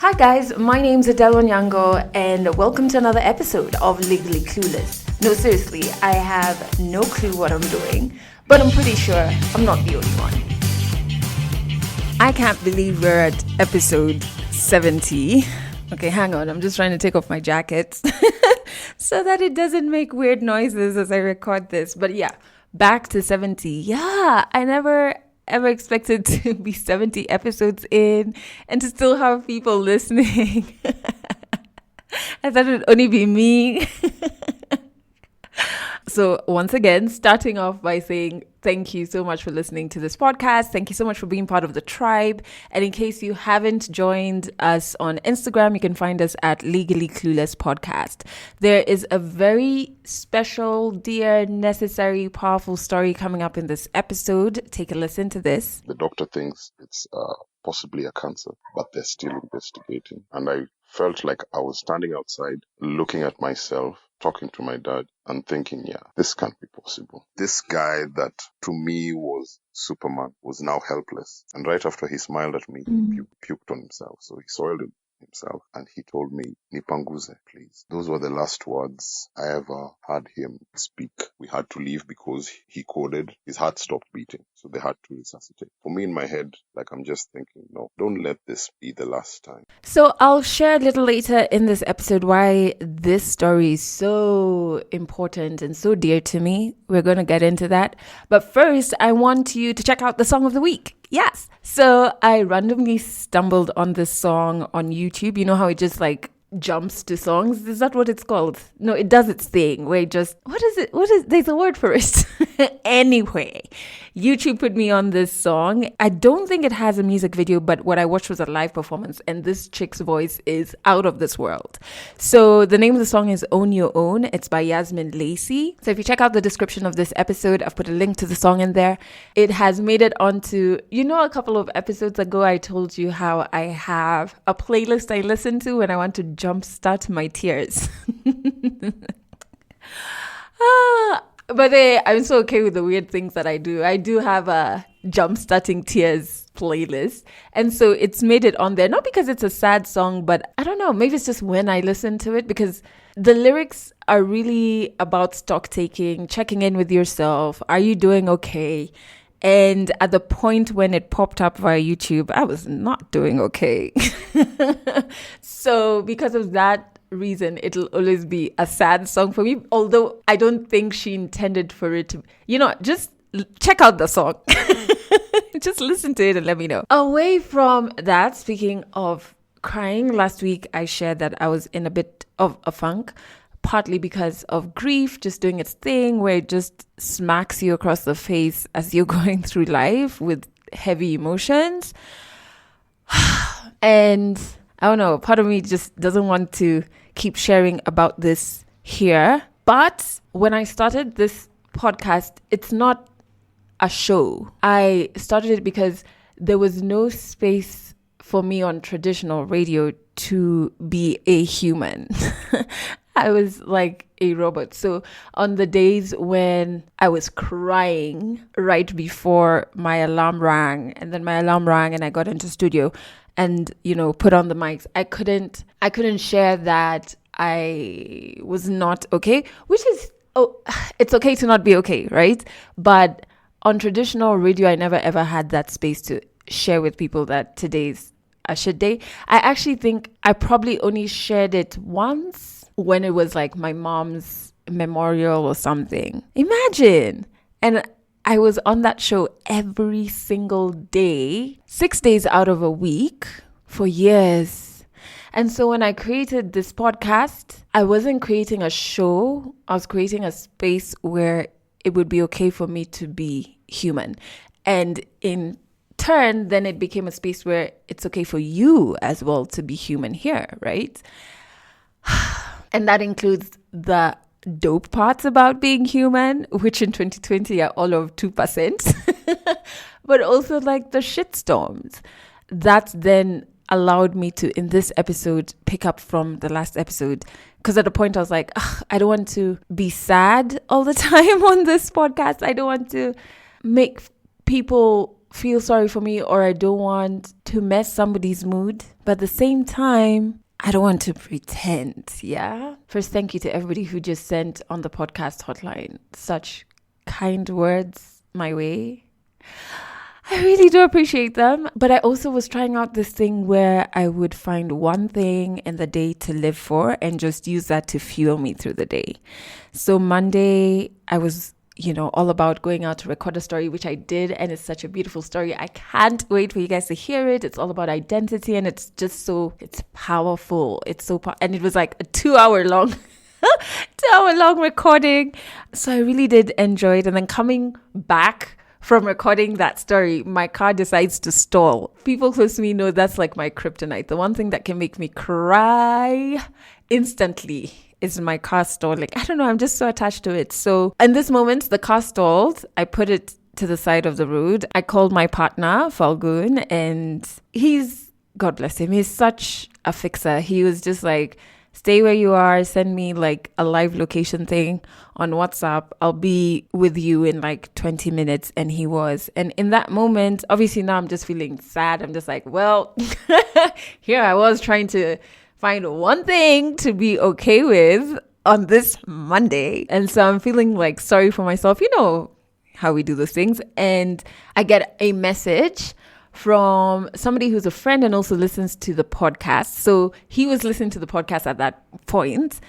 Hi guys, my name's Adele Onyango and welcome to another episode of Legally Clueless. No, seriously, I have no clue what I'm doing, but I'm pretty sure I'm not the only one. I can't believe we're at episode 70. Okay, hang on, I'm just trying to take off my jacket so that it doesn't make weird noises as I record this. But yeah, back to 70. Yeah, I never ever expected to be 70 episodes in and to still have people listening. I thought it would only be me. So once again, starting off by saying thank you so much for listening to this podcast. Thank you so much for being part of the tribe. And in case you haven't joined us on Instagram, you can find us at Legally Clueless Podcast. There is a very special, dear, necessary, powerful story coming up in this episode. Take a listen to this. The doctor thinks it's possibly a cancer, but they're still investigating. And I felt like I was standing outside, looking at myself, talking to my dad, and thinking, yeah, this can't be possible. This guy that to me was Superman was now helpless. And right after he smiled at me, he puked on himself. So he soiled himself and he told me, Nipanguze, please. Those were the last words I ever heard him speak. We had to leave because he coded. His heart stopped beating. So they had to resuscitate. For me in my head, like I'm just thinking, no, don't let this be the last time. So I'll share a little later in this episode why this story is so important and so dear to me. We're going to get into that. But first, I want you to check out the song of the week. Yes. So I randomly stumbled on this song on YouTube. You know how it just like jumps to songs? Is that what it's called? No, it does its thing where it just, there's a word for it. Anyway, YouTube put me on this song. I don't think it has a music video, but what I watched was a live performance and this chick's voice is out of this world. So the name of the song is Own Your Own. It's by Yasmin Lacey. So if you check out the description of this episode, I've put a link to the song in there. It has made it onto, a couple of episodes ago, I told you how I have a playlist I listen to when I want to jumpstart my tears. But I'm so okay with the weird things that I do. I do have a jumpstarting tears playlist. And so it's made it on there, not because it's a sad song, but I don't know, maybe it's just when I listen to it, because the lyrics are really about stock taking, checking in with yourself. Are you doing okay? And at the point when it popped up via YouTube, I was not doing okay. So because of that reason, it'll always be a sad song for me. Although I don't think she intended for it to, just check out the song. Just listen to it and let me know. Away from that, speaking of crying, last week I shared that I was in a bit of a funk. Partly because of grief just doing its thing where it just smacks you across the face as you're going through life with heavy emotions. And I don't know, part of me just doesn't want to keep sharing about this here. But when I started this podcast, it's not a show. I started it because there was no space for me on traditional radio to be a human. I was like a robot. So on the days when I was crying right before my alarm rang, and then my alarm rang and I got into studio and, put on the mics, I couldn't share that I was not okay, which is, it's okay to not be okay, right? But on traditional radio, I never ever had that space to share with people that today's a shit day. I actually think I probably only shared it once when it was like my mom's memorial or something. Imagine. And I was on that show every single day, 6 days out of a week for years. And so when I created this podcast, I wasn't creating a show. I was creating a space where it would be okay for me to be human. And in turn, then it became a space where it's okay for you as well to be human here, right? And that includes the dope parts about being human, which in 2020 are all of 2%, but also like the shitstorms. That then allowed me to, in this episode, pick up from the last episode. Because at a point I was like, I don't want to be sad all the time on this podcast. I don't want to make people feel sorry for me or I don't want to mess somebody's mood. But at the same time, I don't want to pretend, yeah? First, thank you to everybody who just sent on the podcast hotline such kind words my way. I really do appreciate them. But I also was trying out this thing where I would find one thing in the day to live for and just use that to fuel me through the day. So Monday, I was, all about going out to record a story, which I did. And it's such a beautiful story. I can't wait for you guys to hear it. It's all about identity. And it's just it's powerful. It's so and it was like a 2-hour long 2-hour long recording. So I really did enjoy it. And then coming back from recording that story, my car decides to stall. People close to me know that's like my kryptonite. The one thing that can make me cry instantly is my car stalling. I don't know, I'm just so attached to it. So in this moment, the car stalled. I put it to the side of the road. I called my partner, Falgun, and God bless him, he's such a fixer. He was just like, stay where you are, send me like a live location thing on WhatsApp. I'll be with you in like 20 minutes. And he was. And in that moment, obviously now I'm just feeling sad. I'm just like, well, here I was trying to find one thing to be okay with on this Monday. And so I'm feeling like sorry for myself. You know how we do those things. And I get a message from somebody who's a friend and also listens to the podcast. So he was listening to the podcast at that point,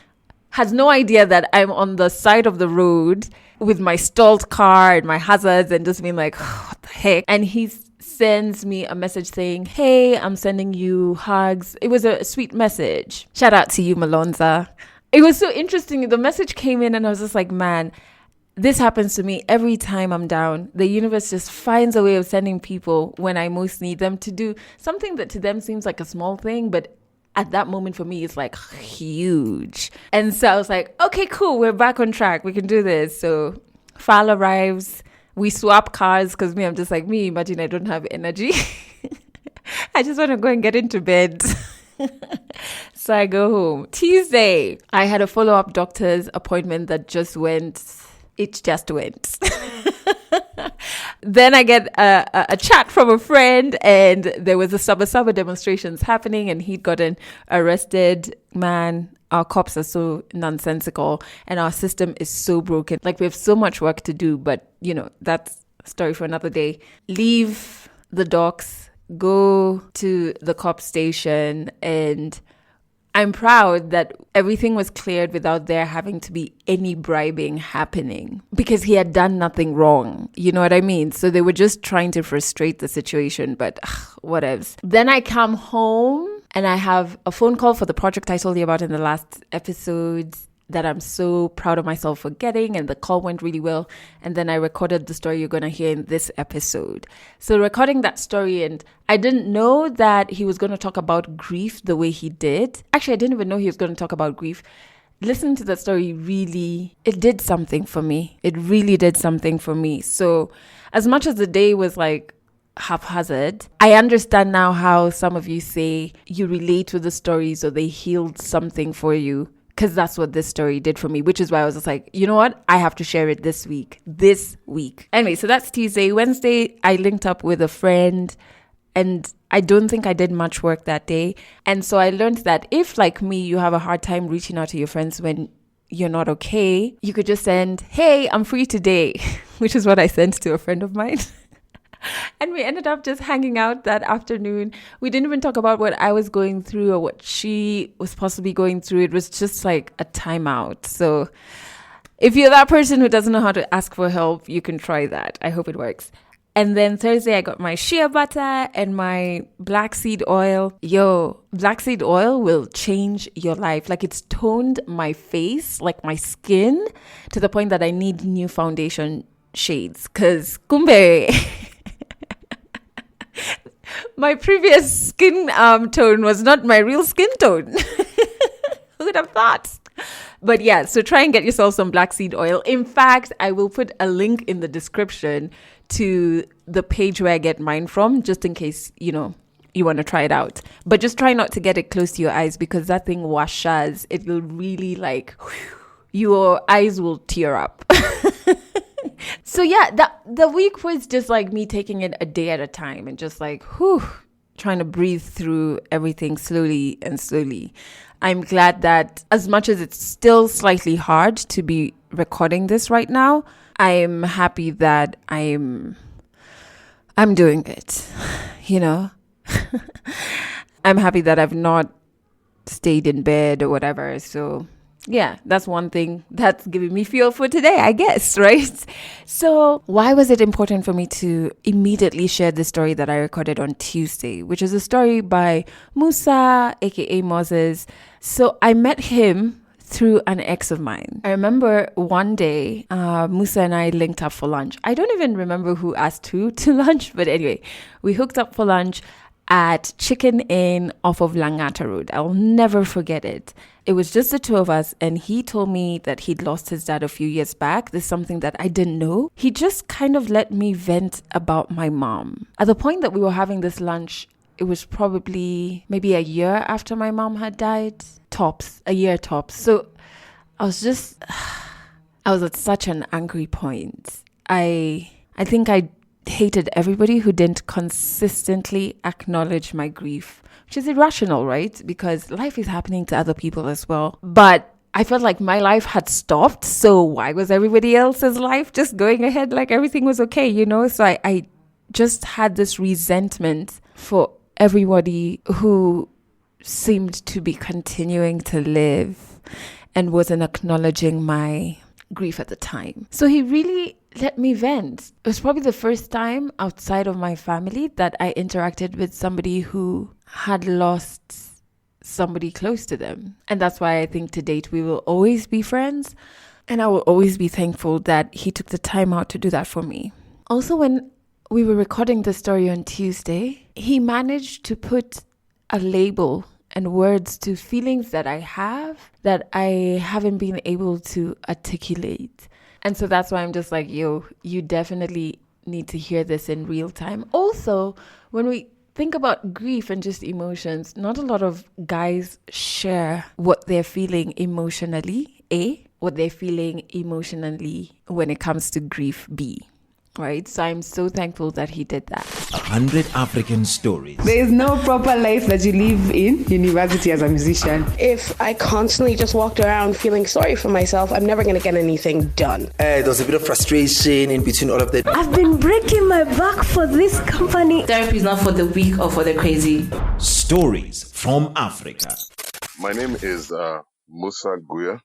has no idea that I'm on the side of the road with my stalled car and my hazards and just being like, oh, what the heck? And he sends me a message saying, hey, I'm sending you hugs. It was a sweet message. Shout out to you, Malonza. It was so interesting. The message came in and I was just like, man, this happens to me every time I'm down. The universe just finds a way of sending people when I most need them to do something that to them seems like a small thing, but at that moment for me, it's like huge. And so I was like, okay, cool. We're back on track. We can do this. So Fal arrives. We swap cars because I'm just like, imagine I don't have energy. I just want to go and get into bed. So I go home. Tuesday, I had a follow-up doctor's appointment that just went. It just went. Then I get a chat from a friend and there was a Saba demonstrations happening and he'd gotten arrested. Man, our cops are so nonsensical and our system is so broken. Like we have so much work to do, but that's a story for another day. Leave the docks, go to the cop station, and I'm proud that everything was cleared without there having to be any bribing happening because he had done nothing wrong. You know what I mean? So they were just trying to frustrate the situation, but whatevs. Then I come home and I have a phone call for the project I told you about in the last episode that I'm so proud of myself for getting, and the call went really well. And then I recorded the story you're going to hear in this episode. So recording that story, and I didn't know that he was going to talk about grief the way he did. Actually, I didn't even know he was going to talk about grief. Listening to that story it did something for me. It really did something for me. So as much as the day was like haphazard, I understand now how some of you say you relate with the stories or they healed something for you. Because that's what this story did for me, which is why I was just like, you know what? I have to share it this week. Anyway, so that's Tuesday. Wednesday, I linked up with a friend and I don't think I did much work that day. And so I learned that if, like me, you have a hard time reaching out to your friends when you're not okay, you could just send, hey, I'm free today, which is what I sent to a friend of mine. And we ended up just hanging out that afternoon. We didn't even talk about what I was going through or what she was possibly going through. It was just like a timeout. So if you're that person who doesn't know how to ask for help, you can try that. I hope it works. And then Thursday, I got my shea butter and my black seed oil. Black seed oil will change your life. Like it's toned my face, like my skin, to the point that I need new foundation shades. Because kumbe... my previous skin tone was not my real skin tone. Who would have thought? But yeah, so try and get yourself some black seed oil. In fact, I will put a link in the description to the page where I get mine from, just in case, you want to try it out. But just try not to get it close to your eyes because that thing washes. It will really your eyes will tear up. So yeah, the week was just like me taking it a day at a time and just like, whew, trying to breathe through everything slowly and slowly. I'm glad that as much as it's still slightly hard to be recording this right now, I'm happy that I'm doing it. You know, I'm happy that I've not stayed in bed or whatever. So yeah, that's one thing that's giving me fuel for today, I guess, right? So why was it important for me to immediately share the story that I recorded on Tuesday, which is a story by Musa, aka Moses? So I met him through an ex of mine. I remember one day, Musa and I linked up for lunch. I don't even remember who asked who to lunch, but anyway, we hooked up for lunch at Chicken Inn off of Langata Road. I'll never forget it. It was just the two of us, and he told me that he'd lost his dad a few years back. This is something that I didn't know. He just kind of let me vent about my mom. At the point that we were having this lunch, it was probably maybe a year after my mom had died. Tops, a year tops. So I was just, I was at such an angry point. I think I hated everybody who didn't consistently acknowledge my grief, which is irrational, right? Because life is happening to other people as well. But I felt like my life had stopped. So why was everybody else's life just going ahead like everything was okay, you know? So I just had this resentment for everybody who seemed to be continuing to live and wasn't acknowledging my grief at the time. So he really let me vent. It was probably the first time outside of my family that I interacted with somebody who had lost somebody close to them. And that's why I think to date we will always be friends. And I will always be thankful that he took the time out to do that for me. Also, when we were recording the story on Tuesday, he managed to put a label and words to feelings that I have that I haven't been able to articulate. And so that's why I'm just like, yo, you definitely need to hear this in real time. Also, when we think about grief and just emotions, not a lot of guys share what they're feeling emotionally, A, what they're feeling emotionally when it comes to grief, B. Right? So I'm so thankful that he did that. 100 African stories. There is no proper life that you live in university as a musician. If I constantly just walked around feeling sorry for myself, I'm never going to get anything done. There was a bit of frustration in between all of that. I've been breaking my back for this company. Therapy is not for the weak or for the crazy. Stories from Africa. My name is Musa Guya.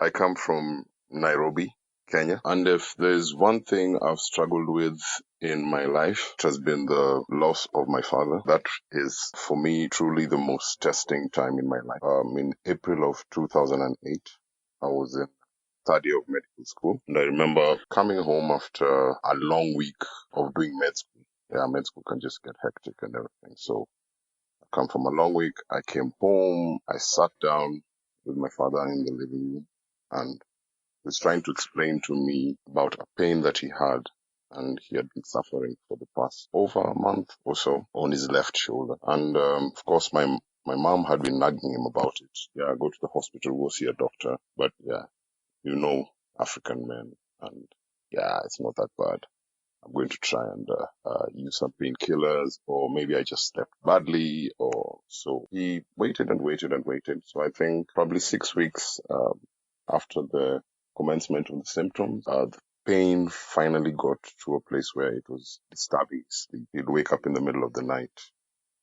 I come from Nairobi, Kenya. And if there's one thing I've struggled with in my life, it has been the loss of my father. That is, for me, truly the most testing time in my life. In April of 2008, I was in third year of medical school. And I remember coming home after a long week of doing med school. Yeah, med school can just get hectic and everything. So I come from a long week. I came home. I sat down with my father in the living room, and he was trying to explain to me about a pain that he had, and he had been suffering for the past over a month or so on his left shoulder. And of course, my mom had been nagging him about it. Yeah, go to the hospital, go see a doctor. But yeah, you know, African men, and yeah, it's not that bad. I'm going to try and use some painkillers, or maybe I just slept badly, or so. He waited and waited and waited. So I think probably 6 weeks after the commencement of the symptoms, the pain finally got to a place where it was disturbing sleep. He'd wake up in the middle of the night,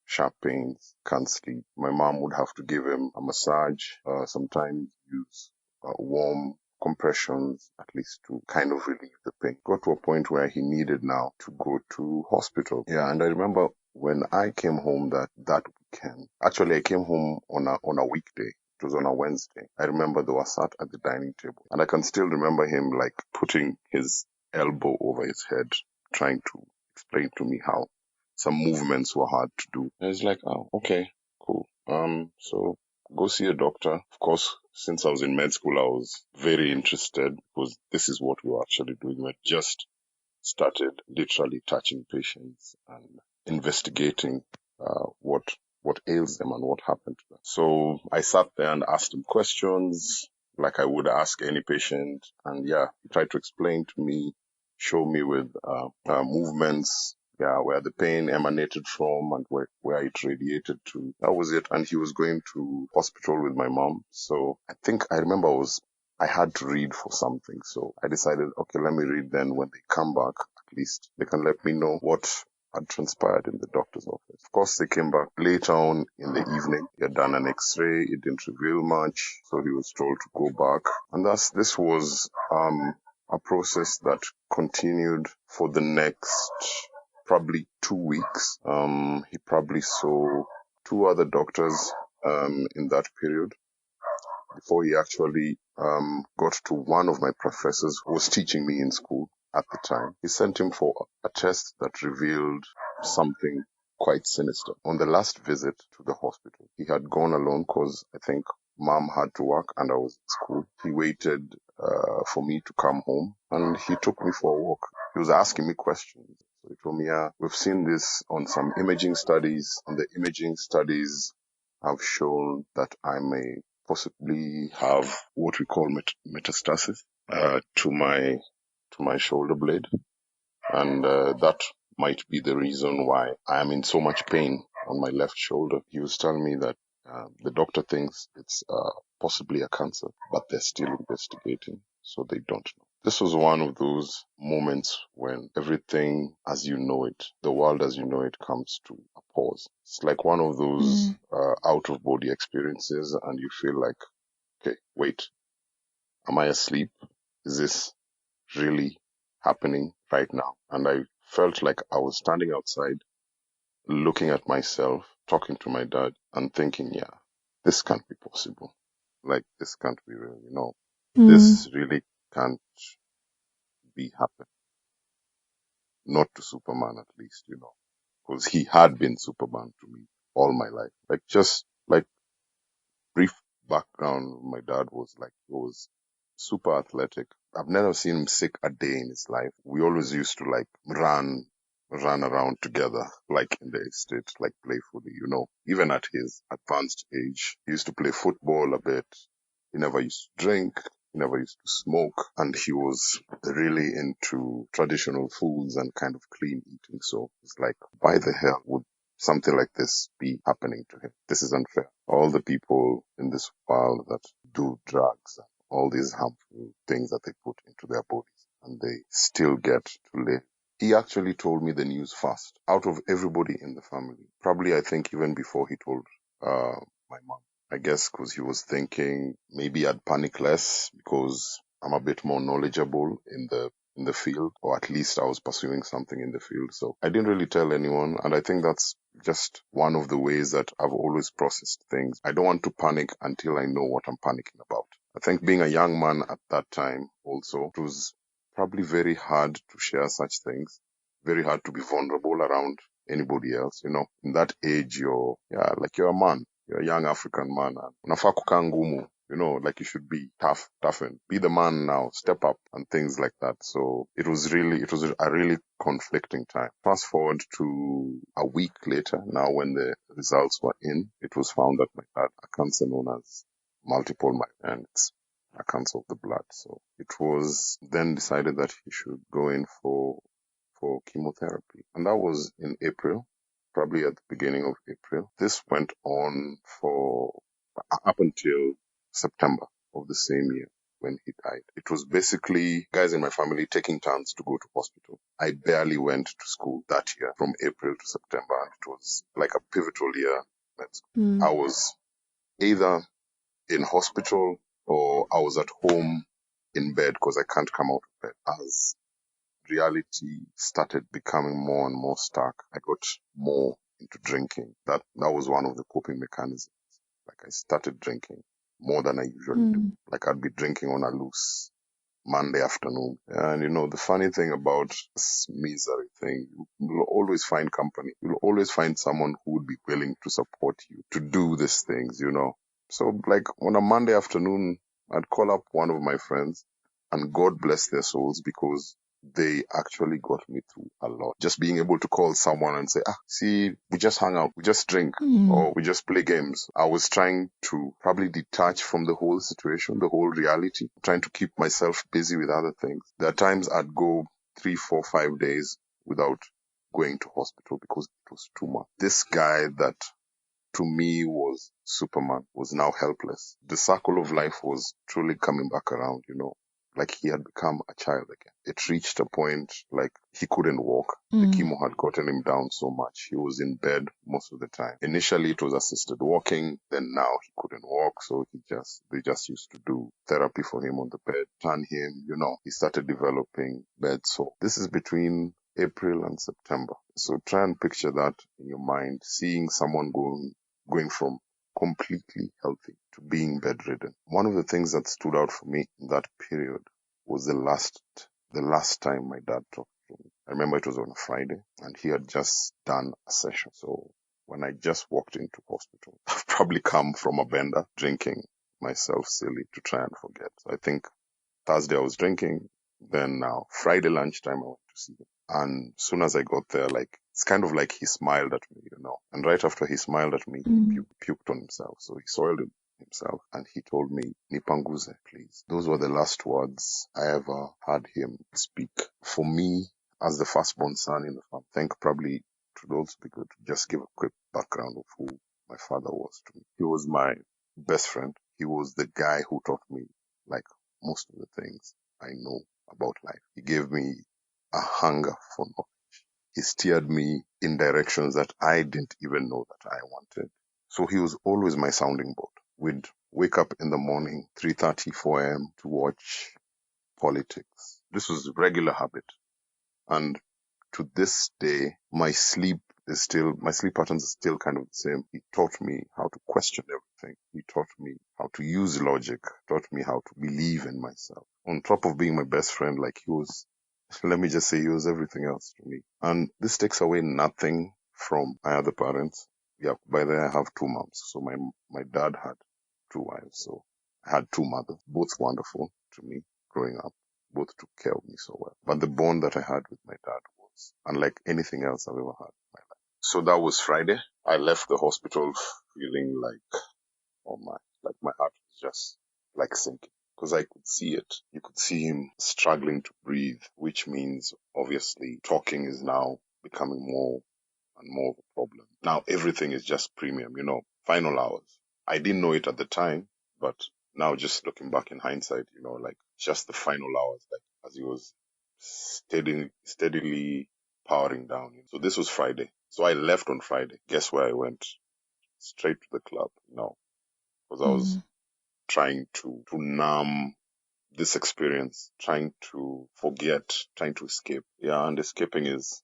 sharp pains, can't sleep. My mom would have to give him a massage, sometimes use warm compressions, at least to kind of relieve the pain. Got to a point where he needed now to go to hospital. Yeah, and I remember when I came home that weekend. Actually, I came home on a weekday. It was on a Wednesday. I remember they were sat at the dining table, and I can still remember him like putting his elbow over his head, trying to explain to me how some movements were hard to do. And it's like, oh, okay, cool. So go see a doctor. Of course, since I was in med school, I was very interested because this is what we were actually doing. We just started literally touching patients and investigating what ails them and what happened to them. So I sat there and asked him questions like I would ask any patient. And yeah, he tried to explain to me show me with movements, where the pain emanated from and where it radiated to. That was it. And he was going to hospital with my mom. So I remember I had to read for something. So I decided, okay, let me read then. When they come back, at least they can let me know what had transpired in the doctor's office. Of course, they came back later on in the evening. He had done an x-ray. It didn't reveal much. So he was told to go back. And this was a process that continued for the next probably 2 weeks. He probably saw 2 other doctors in that period before he actually got to one of my professors who was teaching me in school at the time. He sent him for a test that revealed something quite sinister. On the last visit to the hospital, he had gone alone because I think mom had to work and I was at school. He waited for me to come home and he took me for a walk. He was asking me questions. So he told me, we've seen this on some imaging studies, and the imaging studies have shown that I may possibly have what we call metastasis to my shoulder blade, and that might be the reason why I am in so much pain on my left shoulder. He was telling me that the doctor thinks it's possibly a cancer, but they're still investigating, so they don't know. This was one of those moments when everything as you know it, the world as you know it, comes to a pause. It's like one of those out-of-body experiences, and you feel like, okay, wait, am I asleep? Is this really happening right now? And I felt like I was standing outside, looking at myself, talking to my dad, and thinking, this can't be possible. Like, this can't be real, This really can't be happening. Not to Superman, at least, because he had been Superman to me all my life. Like, just like brief background, my dad he was super athletic. I've never seen him sick a day in his life. We always used to run around together, like in the estate, like playfully, Even at his advanced age, he used to play football a bit. He never used to drink. He never used to smoke. And he was really into traditional foods and kind of clean eating. So it's like, why the hell would something like this be happening to him? This is unfair. All the people in this world that do drugs and all these harmful things that they put into their bodies, and they still get to live. He actually told me the news first out of everybody in the family. Probably, I think, even before he told my mom. I guess because he was thinking maybe I'd panic less because I'm a bit more knowledgeable in the field, or at least I was pursuing something in the field. So I didn't really tell anyone, and I think that's just one of the ways that I've always processed things. I don't want to panic until I know what I'm panicking about. I think being a young man at that time also, it was probably very hard to share such things, very hard to be vulnerable around anybody else. In that age, you're a man. You're a young African man. Unafaa kukaa ngumu, like you should be toughen. Be the man now, step up and things like that. So it was a really conflicting time. Fast forward to a week later, now when the results were in, it was found that my dad had a cancer known as multiple myeloma, and it's a cancer of the blood. So it was then decided that he should go in for chemotherapy. And that was in April, probably at the beginning of April. This went on for up until September of the same year when he died. It was basically guys in my family taking turns to go to hospital. I barely went to school that year from April to September, and it was like a pivotal year. I was either in hospital or I was at home in bed because I can't come out of bed. As reality started becoming more and more stark, I got more into drinking. That was one of the coping mechanisms. Like, I started drinking more than I usually do. Like, I'd be drinking on a loose Monday afternoon. And the funny thing about this misery thing, you'll always find company. You'll always find someone who would be willing to support you to do these things, So, like, on a Monday afternoon, I'd call up one of my friends, and God bless their souls, because they actually got me through a lot. Just being able to call someone and say, see, we just hang out, we just drink, or we just play games. I was trying to probably detach from the whole situation, the whole reality, trying to keep myself busy with other things. There are times I'd go 3, 4, 5 days without going to hospital because it was too much. This guy that to me was Superman was now helpless. The circle of life was truly coming back around, like he had become a child again. It reached a point like he couldn't walk. The chemo had gotten him down so much. He was in bed most of the time. Initially it was assisted walking, then now he couldn't walk, so they just used to do therapy for him on the bed, turn him, he started developing bed sore. This is between April and September. So try and picture that in your mind, seeing someone going from completely healthy to being bedridden. One of the things that stood out for me in that period was the last time my dad talked to me. I remember it was on a Friday and he had just done a session. So when I just walked into hospital, I've probably come from a bender drinking myself silly to try and forget. So I think Thursday I was drinking, then now Friday lunchtime I went to see him. And as soon as I got there, it's kind of like he smiled at me, And right after he smiled at me, he puked on himself. So he soiled himself and he told me, "Nipanguze, please." Those were the last words I ever heard him speak. For me, as the firstborn son in the family, I think probably it would also be good to just give a quick background of who my father was to me. He was my best friend. He was the guy who taught me most of the things I know about life. He gave me a hunger for knowledge. He steered me in directions that I didn't even know that I wanted. So he was always my sounding board. We'd wake up in the morning, 3:30, 4 a.m. to watch politics. This was a regular habit. And to this day, my sleep patterns are still kind of the same. He taught me how to question everything. He taught me how to use logic, taught me how to believe in myself. On top of being my best friend, he was, let me just say, he was everything else to me. And this takes away nothing from my other parents. Yeah, by then I have 2 moms. So my dad had 2 wives. So I had 2 mothers, both wonderful to me growing up. Both took care of me so well. But the bond that I had with my dad was unlike anything else I've ever had in my life. So that was Friday. I left the hospital feeling my heart was just sinking. Because I could see it. You could see him struggling to breathe, which means obviously talking is now becoming more and more of a problem. Now everything is just premium, final hours. I didn't know it at the time, but now just looking back in hindsight, just the final hours, as he was steadily powering down. So this was Friday. So I left on Friday. Guess where I went? Straight to the club, because I was trying to numb this experience, trying to forget, trying to escape. Yeah, and escaping is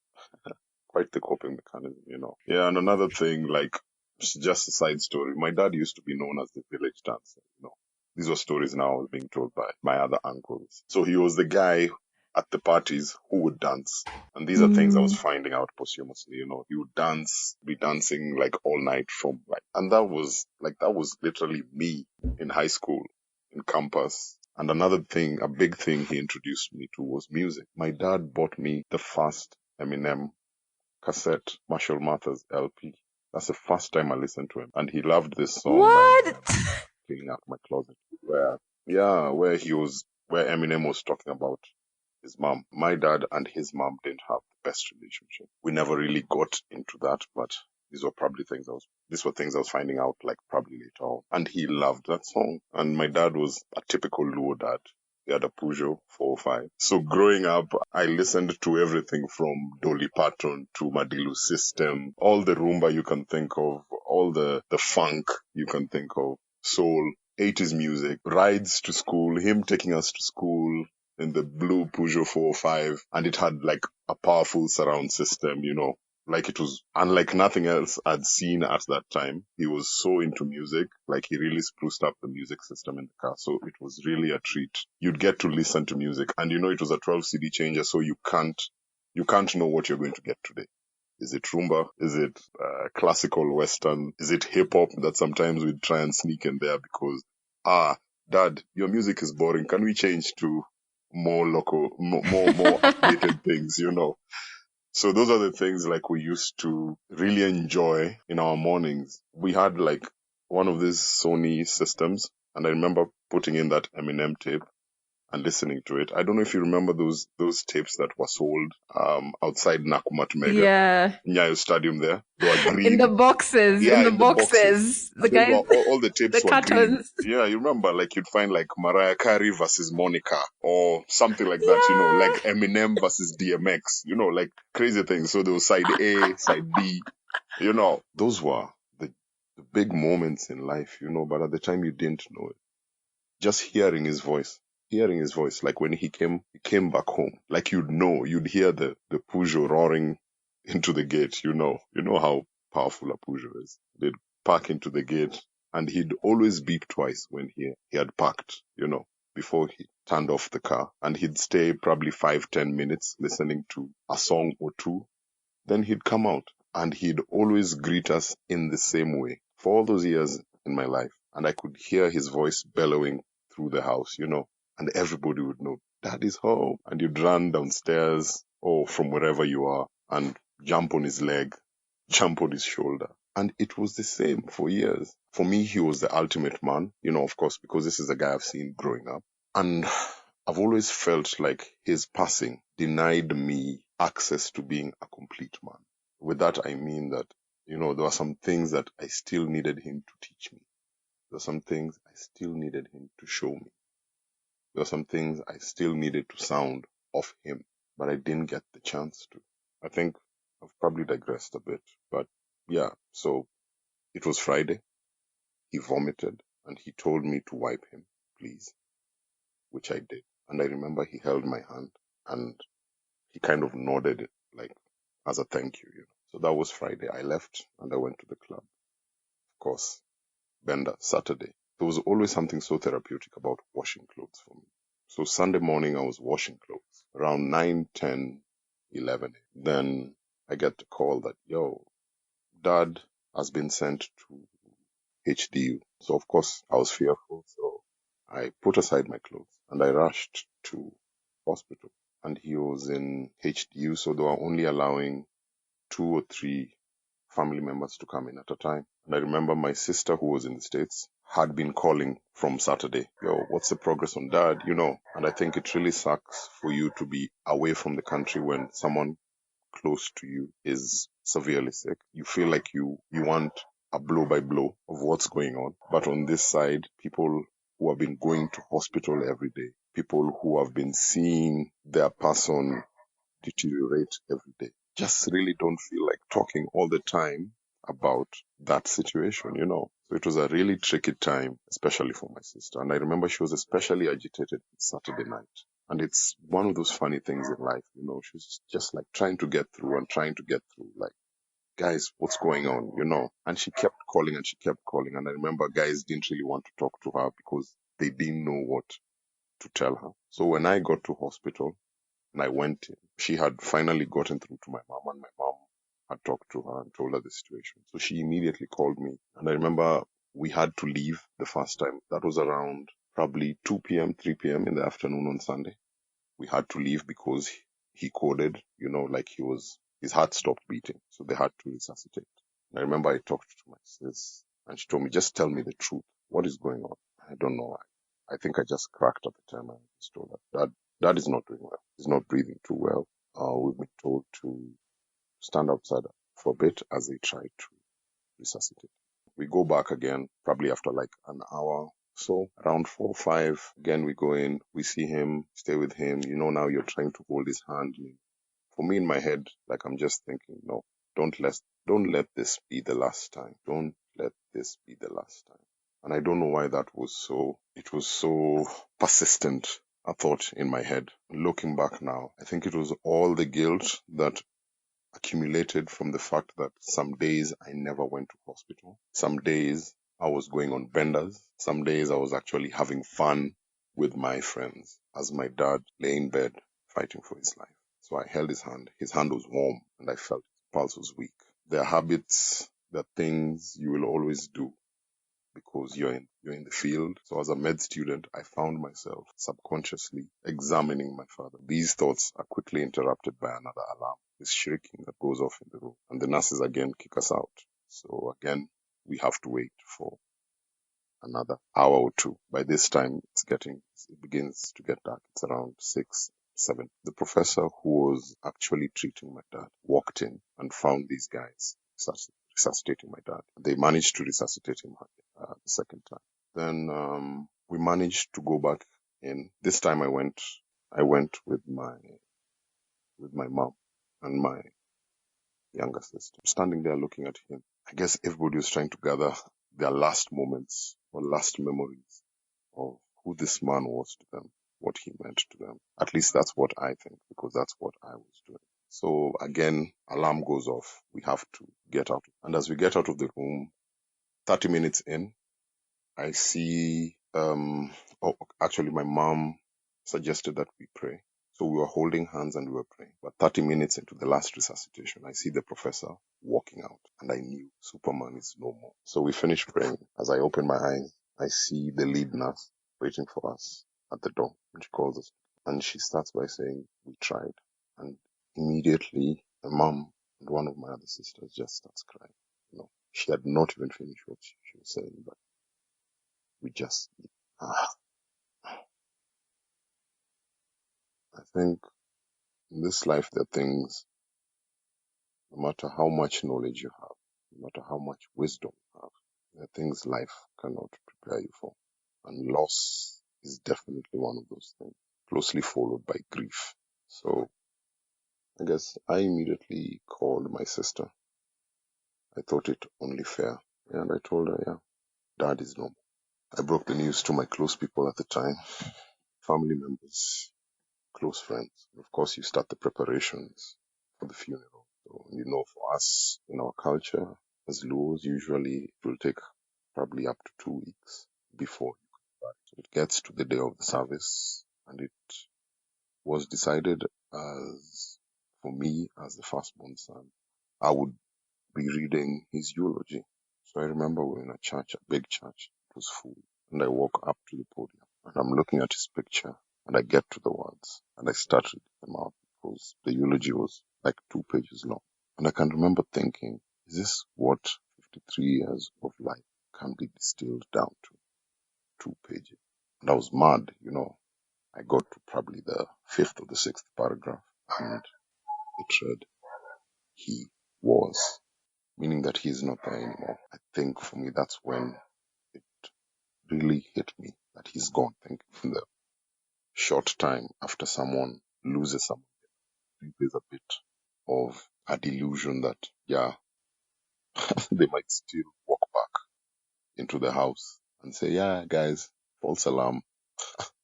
quite the coping mechanism. Yeah, and another thing, just a side story. My dad used to be known as the village dancer. These were stories now I was being told by my other uncles. So he was the guy at the parties who would dance. And these are things I was finding out posthumously. He would be dancing all night and that was literally me in high school, in campus. And another thing, a big thing he introduced me to was music. My dad bought me the first Eminem cassette, Marshall Mathers LP. That's the first time I listened to him. And he loved this song, Cleaning Out My Closet, where Eminem was talking about his mom. My dad and his mom didn't have the best relationship. We never really got into that, but these were things I was finding out probably later on. And he loved that song. And my dad was a typical Luo dad. He had a Peugeot 405. So growing up, I listened to everything from Dolly Parton to Madilu System, all the rumba you can think of, all the funk you can think of, soul, 80s music, rides to school, him taking us to school in the blue Peugeot 405, and it had a powerful surround system, it was unlike nothing else I'd seen at that time. He was so into music, he really spruced up the music system in the car. So it was really a treat. You'd get to listen to music, and it was a 12 CD changer, so you can't know what you're going to get today. Is it rumba? Is it classical western? Is it hip hop that sometimes we'd try and sneak in there because, Dad, your music is boring. Can we change to more local, more updated things, So those are the things we used to really enjoy in our mornings. We had one of these Sony systems, and I remember putting in that Eminem tape and listening to it. I don't know if you remember those tapes that were sold outside Nakumatt Mega, Yeah. Nyayo Stadium there. They were green. In the boxes. Yeah, in the in the boxes. The And those guys, were, all the tapes the were green. cartons. Yeah, you remember, like you'd find like Mariah Carey versus Monica or something like that, Yeah. like Eminem versus DMX, like crazy things. So there was side A, side B, those were the big moments in life, but at the time you didn't know it. Just hearing his voice, like when he came back home, like you'd hear the Peugeot roaring into the gate, you know how powerful a Peugeot is. They'd park into the gate and he'd always beep twice when he had parked, before he turned off the car, and he'd stay probably 5-10 minutes listening to a song or two. Then he'd come out and he'd always greet us in the same way for all those years in my life. And I could hear his voice bellowing through the house, and everybody would know, Dad is home. And you'd run downstairs or from wherever you are and jump on his leg, jump on his shoulder. And it was the same for years. For me, he was the ultimate man, of course, because this is a guy I've seen growing up. And I've always felt like his passing denied me access to being a complete man. With that, I mean that, there were some things that I still needed him to teach me. There were some things I still needed him to show me. There were some things I still needed to sound off him, but I didn't get the chance to. I think I've probably digressed a bit, but yeah, so it was Friday. He vomited and he told me to wipe him, please, which I did. And I remember he held my hand and he kind of nodded like as a thank you. So that was Friday. I left and I went to the club. Of course, Bender, Saturday. There was always something so therapeutic about washing clothes for me. So Sunday morning I was washing clothes around 9, 10, 11. Then I get the call that, Dad has been sent to HDU. So of course I was fearful. So I put aside my clothes and I rushed to hospital. And he was in HDU, so they were only allowing 2 or 3 family members to come in at a time. And I remember my sister, who was in the States, had been calling from Saturday, what's the progress on Dad, And I think it really sucks for you to be away from the country when someone close to you is severely sick. You feel like you want a blow by blow of what's going on. But on this side, people who have been going to hospital every day, people who have been seeing their person deteriorate every day, just really don't feel like talking all the time about that situation, So it was a really tricky time, especially for my sister. And I remember she was especially agitated Saturday night. And it's one of those funny things in life, she's just like trying to get through, like, guys, what's going on, And she kept calling and she kept calling. And I remember guys didn't really want to talk to her because they didn't know what to tell her. So when I got to hospital and I went in, she had finally gotten through to my mom, and my mom had talked to her and told her the situation. So she immediately called me. And I remember we had to leave the first time. That was around probably 2 p.m., 3 p.m. in the afternoon on Sunday. We had to leave because he coded, like his heart stopped beating. So they had to resuscitate. And I remember I talked to my sis and she told me, just tell me the truth. What is going on? I don't know. I think I just cracked at the time and just told her, Dad is not doing well. He's not breathing too well. We've been told to stand outside for a bit as they try to resuscitate. We go back again, probably after like an hour. So around 4 or 5, again we go in, we see him, stay with him. Now you're trying to hold his hand. For me in my head, like I'm just thinking, no, don't let this be the last time. Don't let this be the last time. And I don't know why it was so persistent, a thought in my head. Looking back now, I think it was all the guilt that accumulated from the fact that some days I never went to hospital. Some days I was going on benders. Some days I was actually having fun with my friends as my dad lay in bed fighting for his life. So I held his hand. His hand was warm and I felt his pulse was weak. There are habits, there are things you will always do because you're in the field. So as a med student, I found myself subconsciously examining my father. These thoughts are quickly interrupted by another alarm, this shrieking that goes off in the room, and the nurses again kick us out. So again, we have to wait for another hour or two. By this time, it begins to get dark. It's around 6, 7. The professor who was actually treating my dad walked in and found these guys resuscitating my dad. They managed to resuscitate him the second time. Then we managed to go back in. This time I went with my mom and my younger sister. Standing there looking at him. I guess everybody was trying to gather their last moments or last memories of who this man was to them, what he meant to them. At least that's what I think, because that's what I was doing. So again, alarm goes off. We have to get out. And as we get out of the room, 30 minutes in, I see, actually my mom suggested that we pray. So we were holding hands and we were praying. But 30 minutes into the last resuscitation, I see the professor walking out and I knew Superman is no more. So we finished praying. As I open my eyes, I see the lead nurse waiting for us at the door. And she calls us and she starts by saying, we tried. And immediately my mom and one of my other sisters just starts crying. She had not even finished what she was saying, but we just, I think in this life there are things, no matter how much knowledge you have, no matter how much wisdom you have, there are things life cannot prepare you for. And loss is definitely one of those things, closely followed by grief. So I guess I immediately called my sister. I thought it only fair. And I told her, yeah, dad is no more. I broke the news to my close people at the time, family members, close friends. Of course, you start the preparations for the funeral. So, for us, in our culture, as Luos, usually it will take probably up to 2 weeks before you come back. So it gets to the day of the service, and it was decided for me, as the firstborn son, I would be reading his eulogy. So I remember we were in a church, a big church. It was full. And I walk up to the podium and I'm looking at his picture and I get to the words and I start reading them out because the eulogy was like 2 pages long. And I can remember thinking, is this what 53 years of life can be distilled down to 2 pages? And I was mad, I got to probably the 5th or the 6th paragraph and it read, he was, meaning that he's not there anymore. I think for me, that's when it really hit me that he's gone. I think in the short time after someone loses someone, there's a bit of a delusion that, yeah, they might still walk back into the house and say, yeah, guys, false alarm,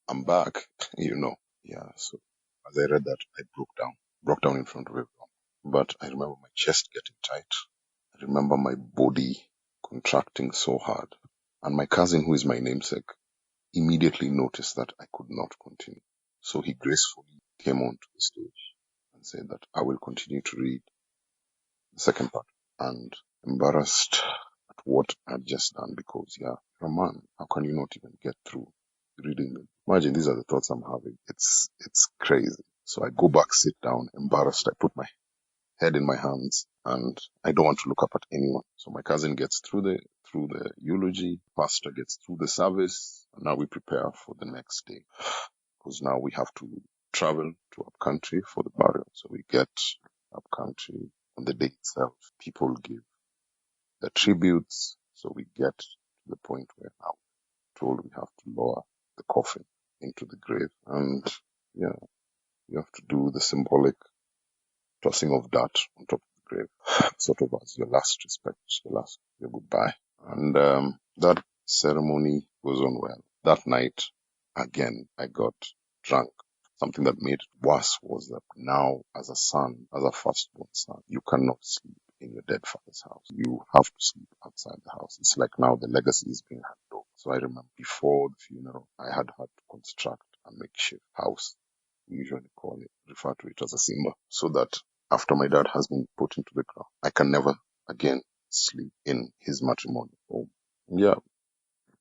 I'm back, Yeah, so as I read that, I broke down in front of everyone. But I remember my chest getting tight. I remember my body contracting so hard. And my cousin, who is my namesake, immediately noticed that I could not continue. So he gracefully came onto the stage and said that I will continue to read the second part. And embarrassed at what I'd just done because, yeah, you're a man. How can you not even get through reading them? Imagine these are the thoughts I'm having. It's crazy. So I go back, sit down, embarrassed. I put my head in my hands and I don't want to look up at anyone. So my cousin gets through the eulogy, pastor gets through the service, and now we prepare for the next day. Because now we have to travel to up country for the burial. So we get up country on the day itself. People give the tributes. So we get to the point where now we're told we have to lower the coffin into the grave. And yeah, you have to do the symbolic tossing of dirt on top of the grave, sort of as your last respect, your goodbye. And that ceremony goes on well. That night, again, I got drunk. Something that made it worse was that now, as a son, as a firstborn son, you cannot sleep in your dead father's house. You have to sleep outside the house. It's like now the legacy is being handed over. So I remember before the funeral, I had to construct a makeshift house. We usually refer to it as a simba, so that after my dad has been put into the ground, I can never again sleep in his matrimonial home. Yeah,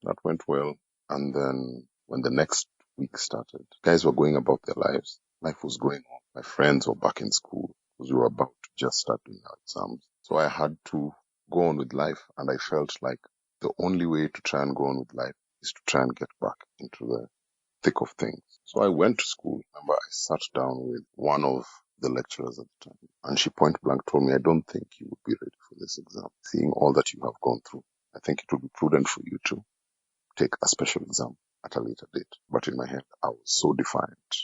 that went well. And then when the next week started, guys were going about their lives. Life was going on. My friends were back in school because we were about to just start doing our exams. So I had to go on with life, and I felt like the only way to try and go on with life is to try and get back into the thick of things. So I went to school. Remember, I sat down with one of the lecturers at the time, and she point blank told me, I don't think you would be ready for this exam. Seeing all that you have gone through, I think it would be prudent for you to take a special exam at a later date. But in my head, I was so defiant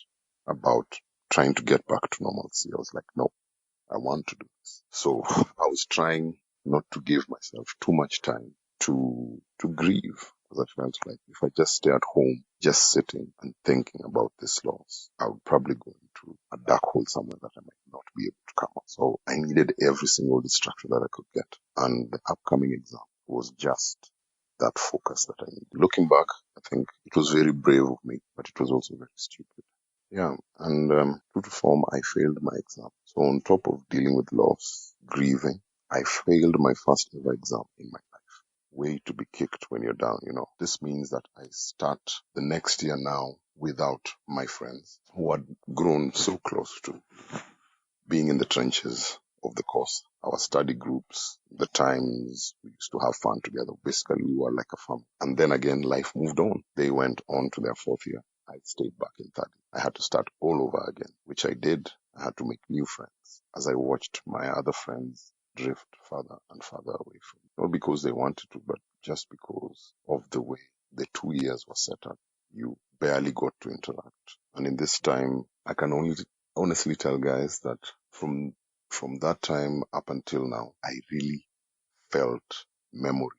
about trying to get back to normalcy. I was like, no, I want to do this. So I was trying not to give myself too much time to grieve, because I felt like if I just stay at home, just sitting and thinking about this loss, I would probably go into a dark hole somewhere that I might not be able to come out. So I needed every single distraction that I could get. And the upcoming exam was just that focus that I needed. Looking back, I think it was very brave of me, but it was also very stupid. Yeah, and true to form, I failed my exam. So on top of dealing with loss, grieving, I failed my first ever exam in my life. Way to be kicked when you're down, you know. This means that I start the next year now without my friends who had grown so close to being in the trenches of the course. Our study groups, the times we used to have fun together. Basically, we were like a family. And then again, life moved on. They went on to their fourth year. I stayed back in third. I had to start all over again, which I did. I had to make new friends as I watched my other friends drift further and further away from me. Not because they wanted to, but just because of the way the 2 years were set up. You barely got to interact. And in this time, I can only honestly tell guys that from that time up until now, I really felt memories.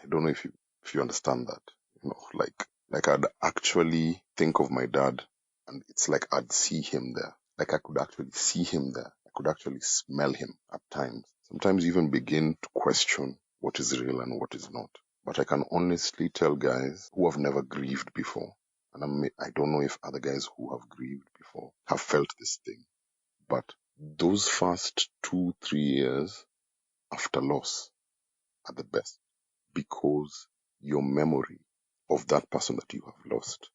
I don't know if you understand that. You know, like I'd actually think of my dad, and it's like I'd see him there. Like I could actually see him there. I could actually smell him at times. Sometimes even begin to question what is real and what is not. But I can honestly tell guys who have never grieved before, and I don't know if other guys who have grieved before have felt this thing, but those first 2-3 years after loss are the best, because your memory of that person that you have lost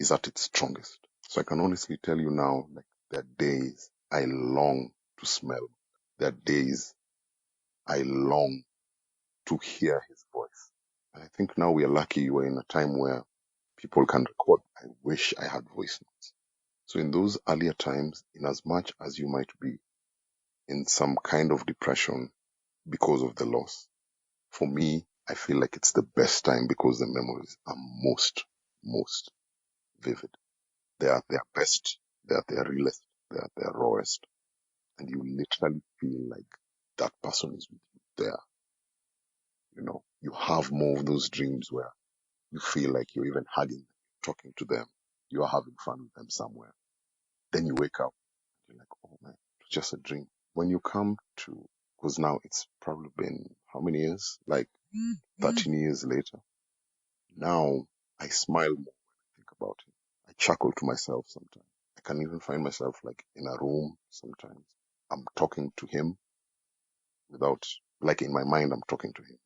is at its strongest. So I can honestly tell you now, like, there are days I long to smell. There are days I long to hear his voice. And I think now we are lucky we're in a time where people can record. I wish I had voice notes. So in those earlier times, in as much as you might be in some kind of depression because of the loss, for me, I feel like it's the best time because the memories are most vivid. They are their best, they are their realest, they are their rawest. And you literally feel like that person is with you there. You know, you have more of those dreams where you feel like you're even hugging them, talking to them, you're having fun with them somewhere. Then you wake up, you're like, oh man, it's just a dream. When you come to, because now it's probably been how many years? Like 13 years later. Now I smile more when I think about it. I chuckle to myself sometimes. I can even find myself like in a room sometimes. I'm talking to him without, like in my mind, I'm talking to him.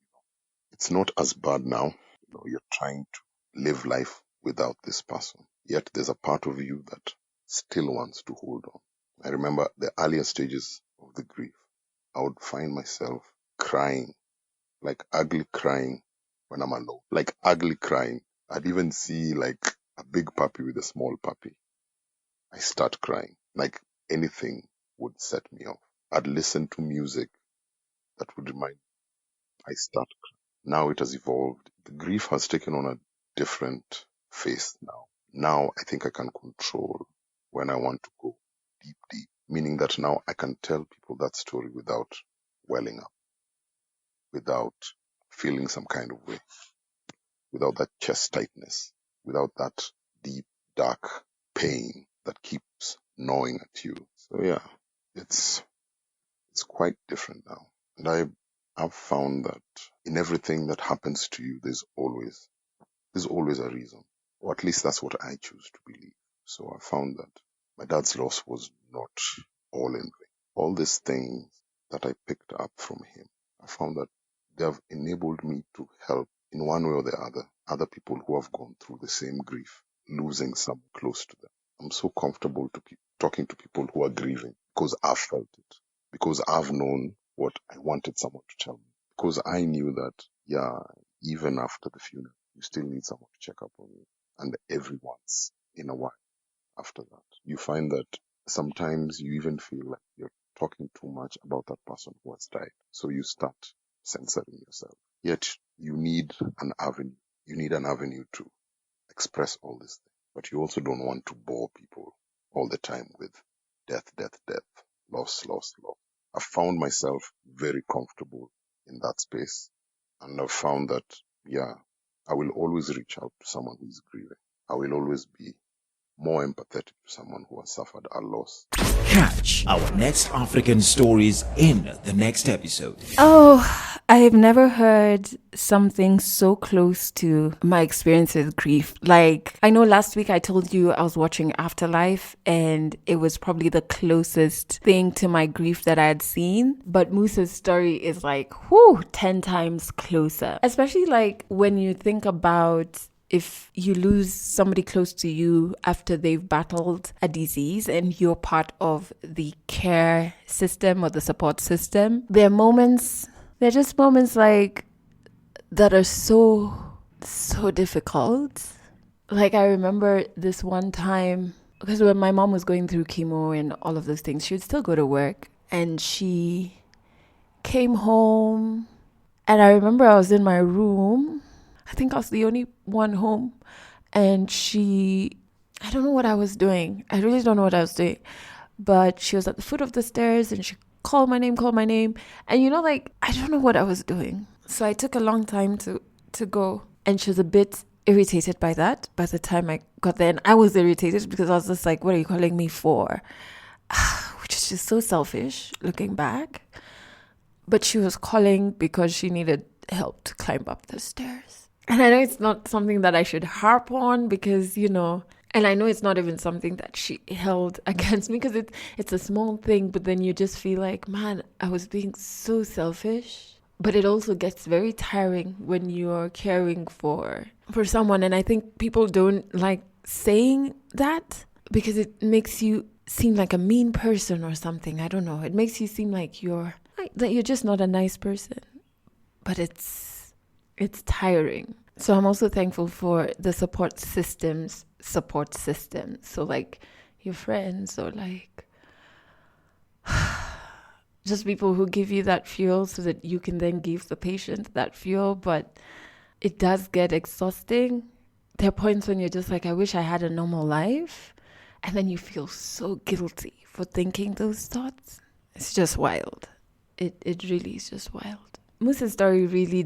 It's not as bad now. You know, you're trying to live life without this person. Yet there's a part of you that still wants to hold on. I remember the earlier stages of the grief. I would find myself crying, like ugly crying when I'm alone. Like ugly crying. I'd even see like a big puppy with a small puppy. I start crying. Like anything would set me off. I'd listen to music that would remind me. I start crying. Now it has evolved. The grief has taken on a different face now. Now I think I can control when I want to go deep, meaning that now I can tell people that story without welling up, without feeling some kind of way, without that chest tightness, without that deep, dark pain that keeps gnawing at you. So yeah, it's quite different now. And I've found that in everything that happens to you, there's always a reason. Or at least that's what I choose to believe. So I found that my dad's loss was not all in vain. All these things that I picked up from him, I found that they have enabled me to help in one way or the other people who have gone through the same grief, losing someone close to them. I'm so comfortable to keep talking to people who are grieving because I've felt it, because I've known what I wanted someone to tell me, because I knew that, yeah, even after the funeral, you still need someone to check up on you. And every once in a while after that, you find that sometimes you even feel like you're talking too much about that person who has died. So you start censoring yourself. Yet you need an avenue. You need an avenue to express all this thing. But you also don't want to bore people all the time with death, death, death, loss, loss, loss. I've found myself very comfortable in that space. And I've found that, yeah, I will always reach out to someone who is grieving. I will always be more empathetic to someone who has suffered a loss. Catch our next African stories in the next episode. Oh, I have never heard something so close to my experience with grief. Like, I know last week I told you I was watching Afterlife and it was probably the closest thing to my grief that I had seen. But Musa's story is like, 10 times closer. Especially like when you think about if you lose somebody close to you after they've battled a disease and you're part of the care system or the support system, they're just moments like that are so difficult. Like I remember this one time, because when my mom was going through chemo and all of those things, she would still go to work and she came home and I remember I was in my room. I think I was the only one home. And I don't know what I was doing. I really don't know what I was doing. But she was at the foot of the stairs and she called my name. And like, I don't know what I was doing. So I took a long time to go. And she was a bit irritated by that. By the time I got there, and I was irritated because I was just like, what are you calling me for? Which is just so selfish looking back. But she was calling because she needed help to climb up the stairs. And I know it's not something that I should harp on because, and I know it's not even something that she held against me because it's a small thing, but then you just feel like, man, I was being so selfish. But it also gets very tiring when you're caring for someone. And I think people don't like saying that because it makes you seem like a mean person or something. I don't know. It makes you seem like you're just not a nice person. But it's tiring. So I'm also thankful for the support system. So like your friends or like just people who give you that fuel so that you can then give the patient that fuel. But it does get exhausting. There are points when you're just like, I wish I had a normal life. And then you feel so guilty for thinking those thoughts. It's just wild. It really is just wild. Musa's story really,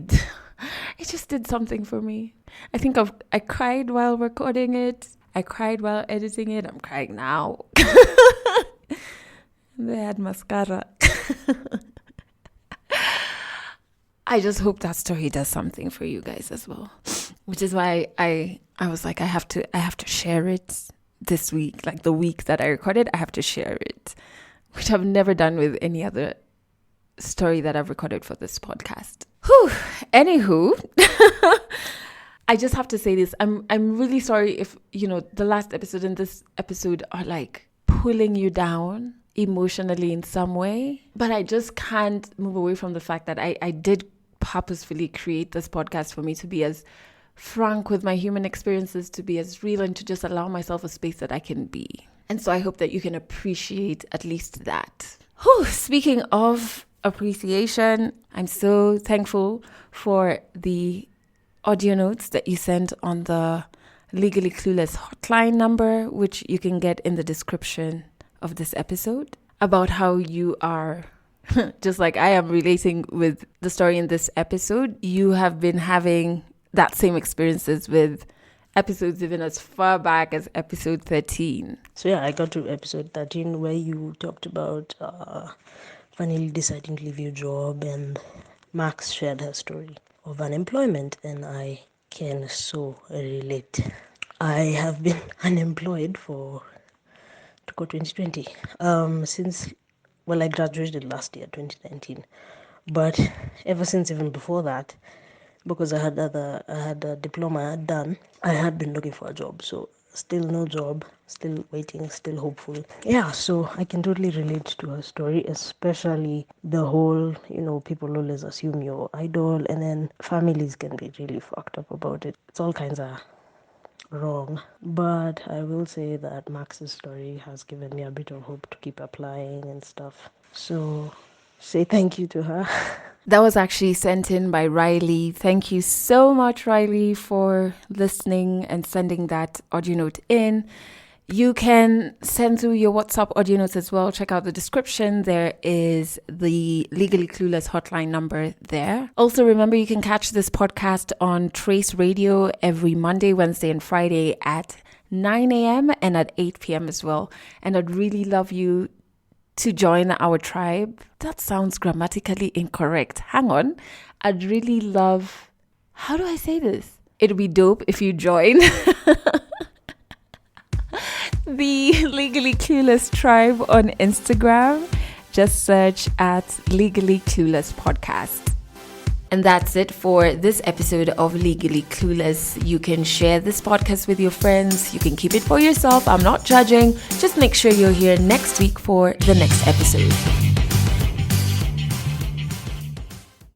it just did something for me. I think I cried while recording it. I cried while editing it. I'm crying now. They had mascara. I just hope that story does something for you guys as well. Which is why I was like, I have to share it this week. Like the week that I recorded, I have to share it. Which I've never done with any other story that I've recorded for this podcast. Anywho, I just have to say this. I'm really sorry if, the last episode and this episode are like pulling you down emotionally in some way. But I just can't move away from the fact that I did purposefully create this podcast for me to be as frank with my human experiences, to be as real, and to just allow myself a space that I can be. And so I hope that you can appreciate at least that. Speaking of appreciation, I'm so thankful for the audio notes that you sent on the Legally Clueless hotline number, which you can get in the description of this episode, about how you are, just like I am relating with the story in this episode, you have been having that same experiences with episodes even as far back as episode 13. So yeah, I got to episode 13 where you talked about finally deciding to leave your job, and Max shared her story of unemployment, and I can so relate. I have been unemployed to go 2020 since I graduated last year, 2019, but ever since, even before that, because I had a diploma I had done, I had been looking for a job. So still no job, still waiting, still hopeful. Yeah, so I can totally relate to her story, especially the whole, people always assume you're idol, and then families can be really fucked up about it. It's all kinds of wrong. But I will say that Max's story has given me a bit of hope to keep applying and stuff. So say thank you to her. That was actually sent in by Riley. Thank you so much, Riley, for listening and sending that audio note in. You can send through your WhatsApp audio notes as well. Check out the description. There is the Legally Clueless hotline number there. Also, remember, you can catch this podcast on Trace Radio every Monday, Wednesday, and Friday at 9 a.m. and at 8 p.m. as well. And I'd really love you to join our tribe. That sounds grammatically incorrect. Hang on. I'd really love... How do I say this? It'd be dope if you join the Legally Clueless tribe on Instagram. Just search at Legally Clueless Podcast. And that's it for this episode of Legally Clueless. You can share this podcast with your friends. You can keep it for yourself. I'm not judging. Just make sure you're here next week for the next episode.